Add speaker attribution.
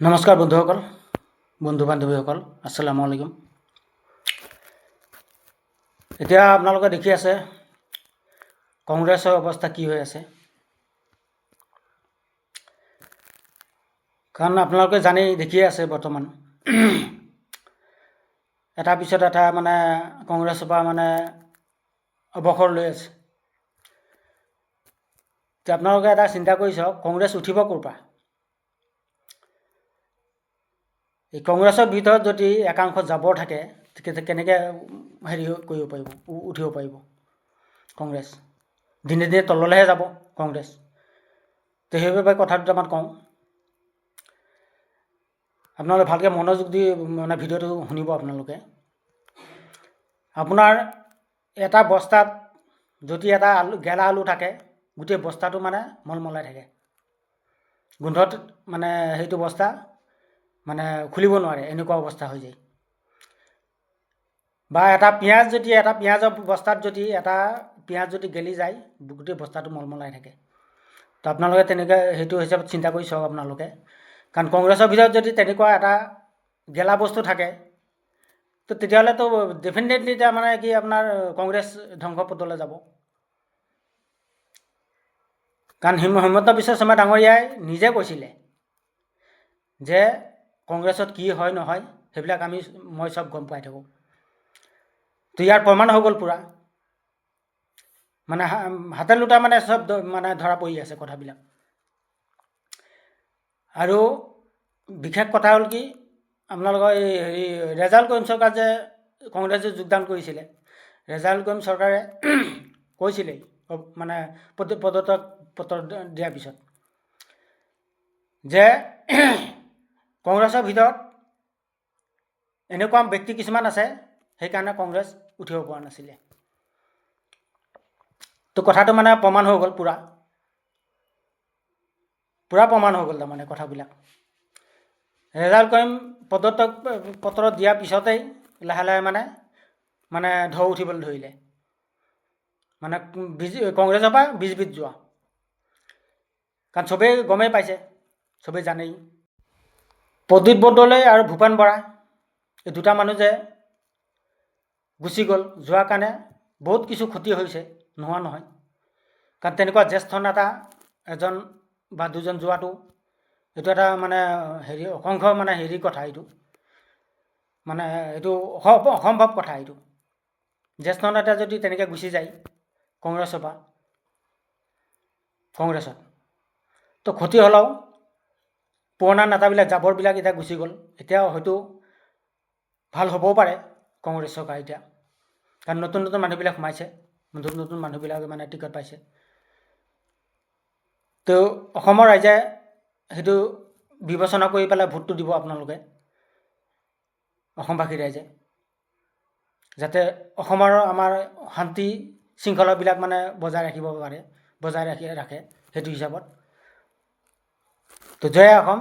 Speaker 1: নমস্কাৰ বন্ধুসকল, বন্ধু বান্ধৱীসকল, আসসালামু আলাইকুম। এতিয়া আপোনালোকে দেখি আছে কংগ্ৰেছৰ অৱস্থা কি হৈ আছে। কাৰণ আপোনালোকে জানেই দেখিয়ে আছে বৰ্তমান এটা পিছত এটা মানে কংগ্ৰেছৰ পৰা মানে অৱসৰ লৈ আছে। এতিয়া আপোনালোকে এটা চিন্তা কৰি চাওক, কংগ্ৰেছ উঠিব ক'ৰ পৰা? এই কংগ্ৰেছৰ ভিতৰত যদি একাংশ জাবৰ থাকে, কেনেকৈ কৰিব পাৰিব, উঠিব পাৰিব কংগ্ৰেছ? দিনে দিনে তললৈহে যাব কংগ্ৰেছ। তো সেইবাবে কথা দুটামান কওঁ, আপোনালোকে ভালকৈ মনোযোগ দি মানে ভিডিঅ'টো শুনিব। আপোনালোকে আপোনাৰ এটা বস্তাত যদি এটা গেলা আলু থাকে, গোটেই বস্তাটো মানে মলমলাই থাকে, গোন্ধত মানে সেইটো বস্তা মানে খুলিব নোৱাৰে, এনেকুৱা অৱস্থা হৈ যায়। বা এটা পিঁয়াজৰ বস্তাত যদি এটা পিঁয়াজ যদি গেলি যায়, গোটেই বস্তাটো মলমলাই থাকে। তো আপোনালোকে তেনেকৈ সেইটো হিচাপত চিন্তা কৰি চাওক আপোনালোকে। কাৰণ কংগ্ৰেছৰ ভিতৰত যদি তেনেকুৱা এটা গেলা বস্তু থাকে, তো তেতিয়াহ'লেতো ডেফিনেটলি এতিয়া মানে কি আপোনাৰ কংগ্ৰেছ ধ্বংস পথলৈ যাব। কাৰণ হিমন্ত বিশ্ব শৰ্মা ডাঙৰীয়াই নিজে কৈছিলে যে কংগ্ৰেছত কি হয় নহয় সেইবিলাক মই চব গম পাই থাকোঁ। তো ইয়াৰ প্ৰমাণ হৈ গ'ল পূৰা, মানে হাতে লোটা মানে চব মানে ধৰা পৰি আছে কথাবিলাক। আৰু বিশেষ কথা হ'ল কি, আপোনালোকৰ এই ৰেজাউল কৰিম চৰকাৰ যে কংগ্ৰেছে যোগদান কৰিছিলে, ৰেজাউল কৰিম চৰকাৰে কৈছিলেই মানে পদত্যাগ পত্ৰ দিয়াৰ পিছত যে কংগ্ৰেছৰ ভিতৰত এনেকুৱা ব্যক্তি কিছুমান আছে, সেইকাৰণে কংগ্ৰেছ উঠিব পৰা নাছিলে। তো কথাটো মানে প্ৰমাণ হৈ গ'ল, পূৰা প্ৰমাণ হৈ গ'ল তাৰমানে কথাবিলাক। ৰেজাউল কৰিম পদত্যাগ পত্ৰ দিয়াৰ পিছতেই লাহে লাহে মানে ঢৌ উঠিবলৈ ধৰিলে, মানে কংগ্ৰেছৰ পৰা বিজেপিত যোৱা। কাৰণ চবেই গমেই পাইছে, চবেই জানেই, প্ৰদ্যুৎ বৰদলৈ আৰু ভূপেন বৰা এই দুটা মানুহ যে গুচি গ'ল, যোৱাৰ কাৰণে বহুত কিছু ক্ষতি হৈছে, নোহোৱা নহয়। কাৰণ তেনেকুৱা জ্যেষ্ঠ নেতা এজন বা দুজন যোৱাটো এইটো এটা মানে অসংখ্য মানে কথা, এইটো মানে এইটো অসম্ভৱ কথা। এইটো জ্যেষ্ঠ নেতা যদি তেনেকৈ গুচি যায় কংগ্ৰেছৰ পৰা, কংগ্ৰেছত তো ক্ষতি হ'লেও পুৰণা নেতাবিলাক জাবৰবিলাক এতিয়া গুচি গ'ল, এতিয়া হয়তো ভাল হ'বও পাৰে কংগ্ৰেছ চৰকাৰ এতিয়া। কাৰণ নতুন নতুন মানুহবিলাক সোমাইছে, নতুন নতুন মানুহবিলাকে মানে টিকট পাইছে। তো অসমৰ ৰাইজে সেইটো বিবেচনা কৰি পেলাই ভোটটো দিব আপোনালোকে, অসমবাসী ৰাইজে, যাতে অসমৰ আমাৰ শান্তি শৃংখলাবিলাক মানে বজাই ৰাখিব পাৰে, বজাই ৰাখে সেইটো হিচাপত। তো জয় অসম।